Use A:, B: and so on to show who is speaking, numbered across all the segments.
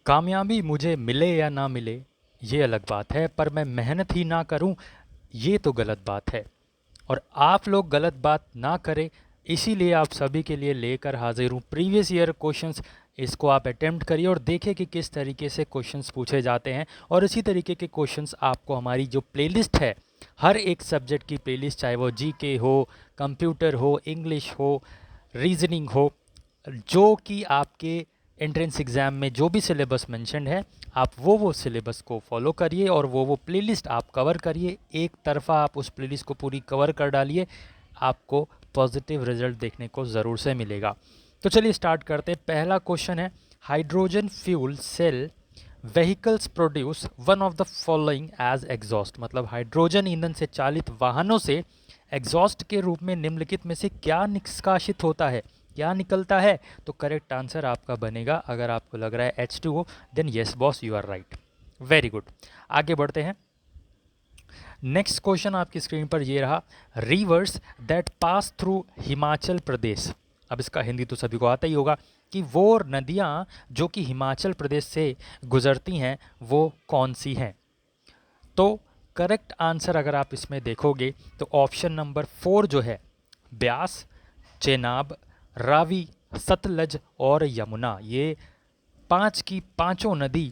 A: कामयाबी मुझे मिले या ना मिले ये अलग बात है, पर मैं मेहनत ही ना करूं ये तो गलत बात है। और आप लोग गलत बात ना करें, इसीलिए आप सभी के लिए लेकर हाजिर हूँ प्रीवियस ईयर क्वेश्चंस। इसको आप अटेम्प्ट करिए और देखिए कि किस तरीके से क्वेश्चंस पूछे जाते हैं, और इसी तरीके के क्वेश्चंस आपको हमारी जो प्लेलिस्ट है, हर एक सब्जेक्ट की प्लेलिस्ट, चाहे वो जीके हो, कंप्यूटर हो, इंग्लिश हो, रीजनिंग हो, जो कि आपके एंट्रेंस एग्ज़ाम में जो भी सिलेबस मेंशन्ड है, आप वो सिलेबस को फॉलो करिए और वो प्लेलिस्ट आप कवर करिए। एक तरफा आप उस प्लेलिस्ट को पूरी कवर कर डालिए, आपको पॉजिटिव रिजल्ट देखने को ज़रूर से मिलेगा। तो चलिए स्टार्ट करते हैं। पहला क्वेश्चन है, hydrogen fuel cell vehicles produce one of the following as exhaust. मतलब हाइड्रोजन ईंधन से चालित वाहनों से एग्जॉस्ट के रूप में निम्नलिखित में से क्या निष्कासित होता है, क्या निकलता है? तो करेक्ट आंसर आपका बनेगा, अगर आपको लग रहा है H2O, then yes boss, you are right. Very good, आगे बढ़ते हैं। नेक्स्ट क्वेश्चन आपकी स्क्रीन पर ये रहा, rivers that pass through Himachal Pradesh. अब इसका हिंदी तो सभी को आता ही होगा कि वो नदियाँ जो कि हिमाचल प्रदेश से गुजरती हैं वो कौन सी हैं। तो करेक्ट आंसर अगर आप इसमें देखोगे तो ऑप्शन नंबर 4 जो है, ब्यास, चेनाब, रावी, सतलज और यमुना, ये पांच की पांचों नदी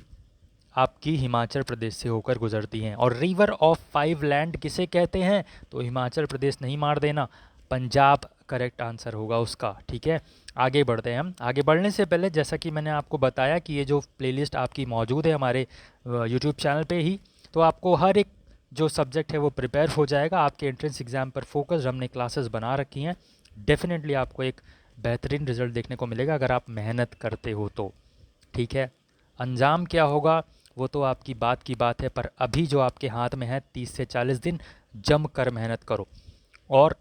A: आपकी हिमाचल प्रदेश से होकर गुजरती हैं। और रिवर ऑफ फाइव लैंड किसे कहते हैं? तो हिमाचल प्रदेश नहीं मार देना, पंजाब करेक्ट आंसर होगा उसका। ठीक है, आगे बढ़ते हैं हम। आगे बढ़ने से पहले जैसा कि मैंने आपको बताया कि ये जो प्लेलिस्ट आपकी मौजूद है हमारे यूट्यूब चैनल पे ही, तो आपको हर एक जो सब्जेक्ट है वो प्रिपेयर हो जाएगा। आपके एंट्रेंस एग्ज़ाम पर फोकस हमने क्लासेस बना रखी हैं। डेफिनेटली आपको एक बेहतरीन रिजल्ट देखने को मिलेगा अगर आप मेहनत करते हो तो। ठीक है, अंजाम क्या होगा वो तो आपकी बात की बात है, पर अभी जो आपके हाथ में है 30 से 40 दिन जम कर मेहनत करो। और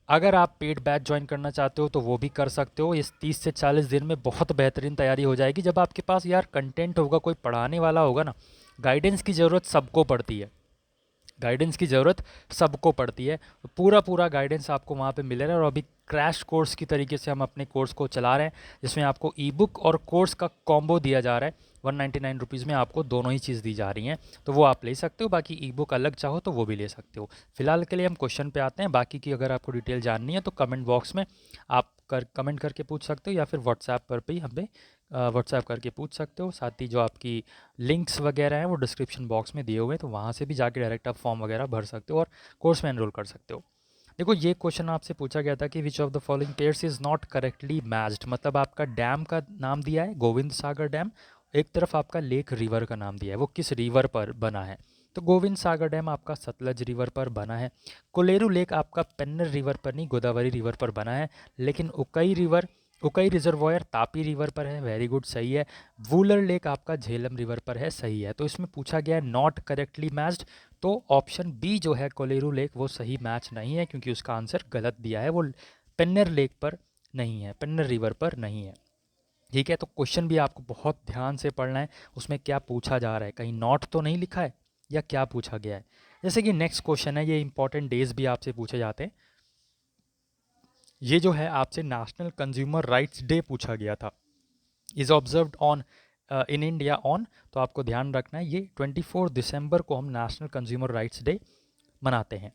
A: अगर आप पेड बैच ज्वाइन करना चाहते हो तो वो भी कर सकते हो। इस 30 से 40 दिन में बहुत बेहतरीन तैयारी हो जाएगी जब आपके पास यार कंटेंट होगा, कोई पढ़ाने वाला होगा ना। गाइडेंस की ज़रूरत सबको पड़ती है, गाइडेंस की ज़रूरत सबको पड़ती है। तो पूरा पूरा गाइडेंस आपको वहाँ पे मिलेगा। और अभी क्रैश कोर्स की तरीके से हम अपने कोर्स को चला रहे हैं, जिसमें आपको ई बुक और कोर्स का कॉम्बो दिया जा रहा है। 199 रुपीज़ में आपको दोनों ही चीज़ दी जा रही हैं, तो वो आप ले सकते हो। बाकी ई बुक अलग चाहो तो वो भी ले सकते हो। फिलहाल के लिए हम क्वेश्चन पे आते हैं। बाकी की अगर आपको डिटेल जाननी है तो कमेंट बॉक्स में आप कमेंट करके पूछ सकते हो, या फिर व्हाट्सएप पर भी हमें व्हाट्सएप करके पूछ सकते हो। साथ ही जो आपकी लिंक्स वगैरह हैं वो डिस्क्रिप्शन बॉक्स में दिए हुए हैं, तो वहाँ से भी जाके डायरेक्ट आप फॉर्म वगैरह भर सकते हो और कोर्स में एनरोल कर सकते हो। देखो, ये क्वेश्चन आपसे पूछा गया था कि which of the following pairs is not correctly matched. मतलब आपका डैम का नाम दिया है गोविंद सागर डैम, एक तरफ आपका लेक रिवर का नाम दिया है, वो किस रिवर पर बना है? तो गोविंद सागर डैम आपका सतलज रिवर पर बना है। कोलेरू लेक आपका पेन्नर रिवर पर नहीं, गोदावरी रिवर पर बना है। लेकिन उकई रिजर्वायर तापी रिवर पर है। वेरी गुड, सही है। वूलर लेक आपका झेलम रिवर पर है, सही है। तो इसमें पूछा गया है नॉट करेक्टली मैच्ड, तो ऑप्शन बी जो है कोलेरू लेक वो सही मैच नहीं है, क्योंकि उसका आंसर गलत दिया है। वो पेन्नर लेक पर नहीं है, पेन्नर रिवर पर नहीं है। ठीक है, तो क्वेश्चन भी आपको बहुत ध्यान से पढ़ना है, उसमें क्या पूछा जा रहा है, कहीं नॉट तो नहीं लिखा है या क्या पूछा गया है। जैसे कि नेक्स्ट क्वेश्चन है, ये इंपॉर्टेंट डेज भी आपसे पूछे जाते हैं। ये जो है आपसे नेशनल कंज्यूमर राइट्स डे पूछा गया था, is observed on in India on. तो आपको ध्यान रखना है, ये 24 दिसंबर को हम नेशनल कंज्यूमर राइट्स डे मनाते हैं।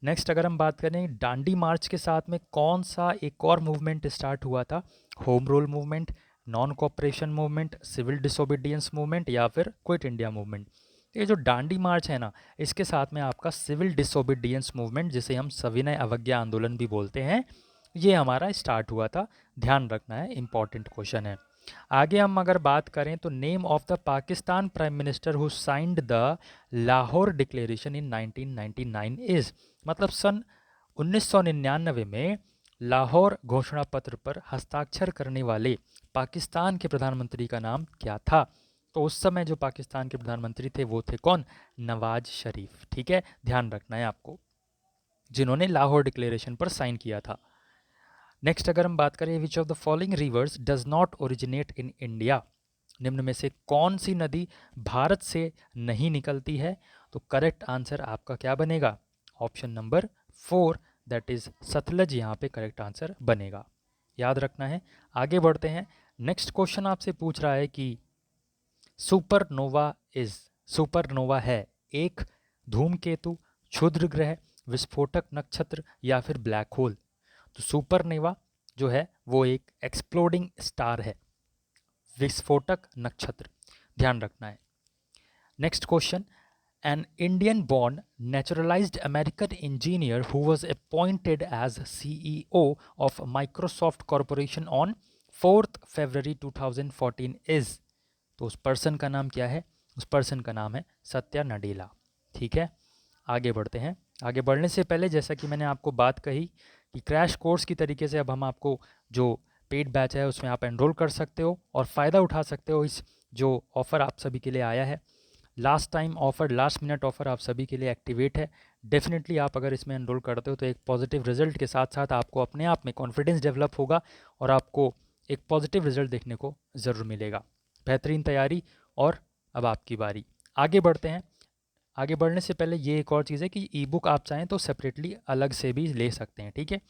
A: नेक्स्ट अगर हम बात करें दांडी मार्च के साथ में कौन सा एक और मूवमेंट स्टार्ट हुआ था? Home rule movement, non cooperation movement, civil disobedience movement या फिर क्विट इंडिया मूवमेंट। ये जो दांडी मार्च है ना, इसके साथ में आपका सिविल डिसोबीडियंस मूवमेंट, जिसे हम सविनय अवज्ञा आंदोलन भी बोलते हैं, ये हमारा स्टार्ट हुआ था। ध्यान रखना है, इंपॉर्टेंट क्वेश्चन है। आगे हम अगर बात करें तो name of the Pakistan prime minister who signed the Lahore declaration in 1999 is. मतलब सन 1999 में लाहौर घोषणा पत्र पर हस्ताक्षर करने वाले पाकिस्तान के प्रधानमंत्री का नाम क्या था? तो उस समय जो पाकिस्तान के प्रधानमंत्री थे वो थे कौन? नवाज शरीफ। ठीक है, ध्यान रखना है आपको, जिन्होंने लाहौर डिक्लेरेशन पर साइन किया था। नेक्स्ट अगर हम बात करें, which of the following rivers does not originate in India. निम्न में से कौन सी नदी भारत से नहीं निकलती है? तो करेक्ट आंसर आपका क्या बनेगा? Option number 4, that is Sutlej, यहाँ पे करेक्ट आंसर बनेगा। याद रखना है। आगे बढ़ते हैं। नेक्स्ट क्वेश्चन आपसे पूछ रहा है कि सुपरनोवा है एक धूमकेतु, क्षुद्र ग्रह, विस्फोटक नक्षत्र या फिर ब्लैक होल। तो सुपरनोवा जो है वो एक एक्सप्लोडिंग स्टार है, विस्फोटक नक्षत्र, ध्यान रखना है। Next question, an Indian born naturalized American engineer who was appointed as CEO of Microsoft Corporation on 4th February 2014 is, तो उस पर्सन का नाम क्या है? उस पर्सन का नाम है सत्या नडेला। ठीक है, आगे बढ़ते हैं। आगे बढ़ने से पहले जैसा कि मैंने आपको बात कही कि क्रैश कोर्स की तरीके से अब हम आपको जो पेड बैच है उसमें आप एनरोल कर सकते हो और फ़ायदा उठा सकते हो इस जो ऑफ़र आप सभी के लिए आया है। Last time offer, last minute offer आप सभी के लिए एक्टिवेट है। डेफिनेटली आप अगर इसमें एनरोल करते हो तो एक पॉजिटिव रिजल्ट के साथ साथ आपको अपने आप में कॉन्फिडेंस डेवलप होगा और आपको एक पॉजिटिव रिजल्ट देखने को ज़रूर मिलेगा। बेहतरीन तैयारी। और अब आपकी बारी। आगे बढ़ते हैं। आगे बढ़ने से पहले ये एक और चीज़ है कि ई बुक आप चाहें तो सेपरेटली अलग से भी ले सकते हैं, ठीक है,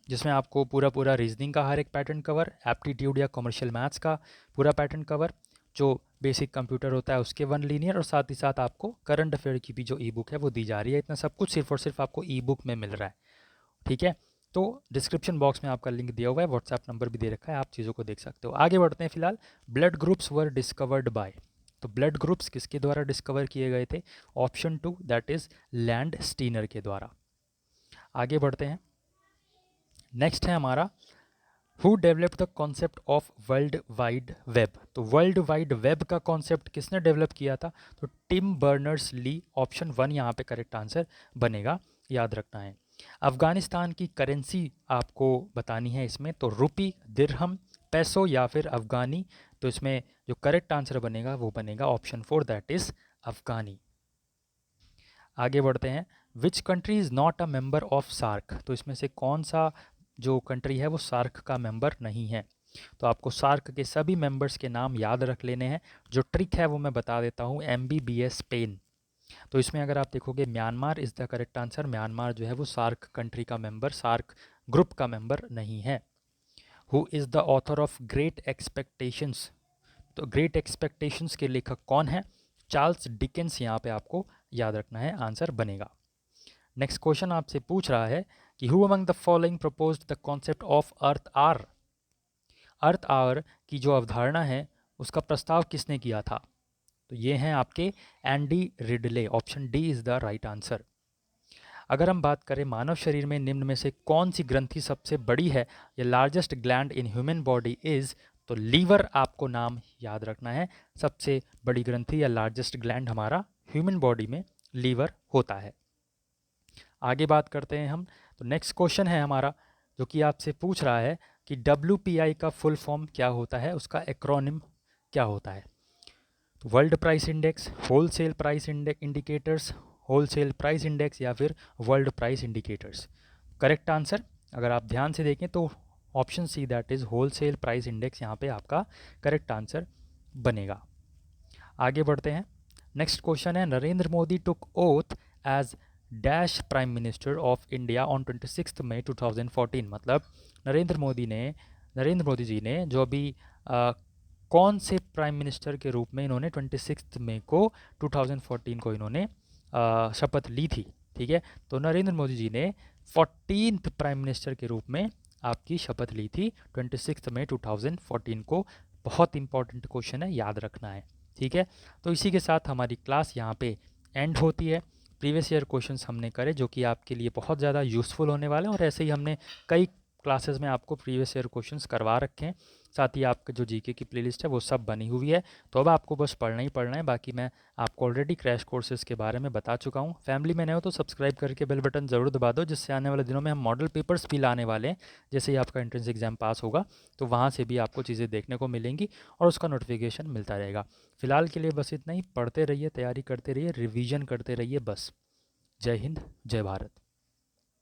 A: जिसमें आपको पूरा रीजनिंग का हर एक पैटर्न कवर, एप्टीट्यूड या कमर्शियल मैथ्स का पूरा पैटर्न कवर, जो बेसिक कंप्यूटर होता है उसके 1 लीनियर, और साथ ही साथ आपको करंट अफेयर की भी जो ई बुक है वो दी जा रही है। इतना सब कुछ सिर्फ और सिर्फ आपको ई बुक में मिल रहा है, ठीक है। तो डिस्क्रिप्शन बॉक्स में आपका लिंक दिया हुआ है, व्हाट्सएप नंबर भी दे रखा है, आप चीज़ों को देख सकते हो। आगे बढ़ते हैं। फिलहाल blood groups were discovered by, तो ब्लड ग्रुप्स किसके द्वारा डिस्कवर किए गए थे? Option 2 that is land Steiner के द्वारा। आगे बढ़ते हैं। नेक्स्ट है हमारा who develop the concept of world wide web, तो वर्ल्ड वाइड वेब का कॉन्सेप्ट किसने डेवलप किया था? तो टिम बर्नर्स ली। ऑप्शन 1 यहाँ पे करेक्ट आंसर बनेगा, याद रखना है। अफ़गानिस्तान की करेंसी आपको बतानी है इसमें, तो रुपी, दिरहम, पैसो या फिर अफ़गानी, तो इसमें जो करेक्ट आंसर बनेगा वो बनेगा ऑप्शन 4 दैट इज़ अफ़गानी। आगे बढ़ते हैं। Which country is not a member of SAARC, तो इसमें से कौन सा जो कंट्री है वो सार्क का मेंबर नहीं है? तो आपको सार्क के सभी मेंबर्स के नाम याद रख लेने हैं। जो ट्रिक है वो मैं बता देता हूँ, MBBS पेन। तो इसमें अगर आप देखोगे Myanmar is the correct answer. Myanmar जो है वो सार्क कंट्री का मेंबर, सार्क ग्रुप का मेंबर नहीं है। Who is the author of great expectations, तो ग्रेट एक्सपेक्टेशंस के लेखक कौन है? चार्ल्स डिकेंस यहाँ पे आपको याद रखना है, आंसर बनेगा। नेक्स्ट क्वेश्चन आपसे पूछ रहा है कि who among the following proposed the concept of earth hour, earth hour की जो अवधारणा है उसका प्रस्ताव किसने किया था? तो ये हैं आपके Andy Ridley. Option D is the right answer. अगर हम बात करें मानव शरीर में निम्न में से कौन सी ग्रंथि सबसे बड़ी है या largest gland in human body is, तो लीवर आपको नाम याद रखना है। सबसे बड़ी ग्रंथि या लार्जेस्ट ग्लैंड हमारा ह्यूमन बॉडी में लीवर होता है। आगे बात करते हैं हम। तो नेक्स्ट क्वेश्चन है हमारा जो कि आपसे पूछ रहा है कि WPI का फुल फॉर्म क्या होता है, उसका एक्रोनिम क्या होता है? तो world price index, wholesale price indicators, wholesale price index या फिर world price indicators. Correct answer अगर आप ध्यान से देखें तो option see that is wholesale price index यहाँ पे आपका करेक्ट आंसर बनेगा। आगे बढ़ते हैं। नेक्स्ट क्वेश्चन है Narendra Modi took oath as dash prime minister of India on 26 मई 2014, मतलब नरेंद्र मोदी जी ने जो अभी कौन से प्राइम मिनिस्टर के रूप में इन्होंने 26 मई को 2014 को इन्होंने शपथ ली थी, ठीक है। तो नरेंद्र मोदी जी ने 14th प्राइम मिनिस्टर के रूप में आपकी शपथ ली थी 26 मई 2014 को। बहुत इंपॉर्टेंट क्वेश्चन है, याद रखना है, ठीक है। तो इसी के साथ हमारी क्लास यहाँ पे एंड होती है। प्रीवियस ईयर क्वेश्चंस हमने करे जो कि आपके लिए बहुत ज़्यादा यूज़फुल होने वाले हैं, और ऐसे ही हमने कई क्लासेस में आपको प्रीवियस ईयर क्वेश्चंस करवा रखे हैं। साथ ही आपका जो जीके की प्लेलिस्ट है वो सब बनी हुई है, तो अब आपको बस पढ़ना ही पढ़ना है। बाकी मैं आपको ऑलरेडी क्रैश कोर्सेज़ के बारे में बता चुका हूँ। फैमिली में नए हो तो सब्सक्राइब करके बेल बटन ज़रूर दबा दो, जिससे आने वाले दिनों में हम मॉडल पेपर्स भी लाने वाले हैं। जैसे ही आपका एंट्रेंस एग्जाम पास होगा तो वहाँ से भी आपको चीज़ें देखने को मिलेंगी और उसका नोटिफिकेशन मिलता रहेगा। फिलहाल के लिए बस इतना ही। पढ़ते रहिए, तैयारी करते रहिए, रिवीजन करते रहिए बस। जय हिंद, जय भारत।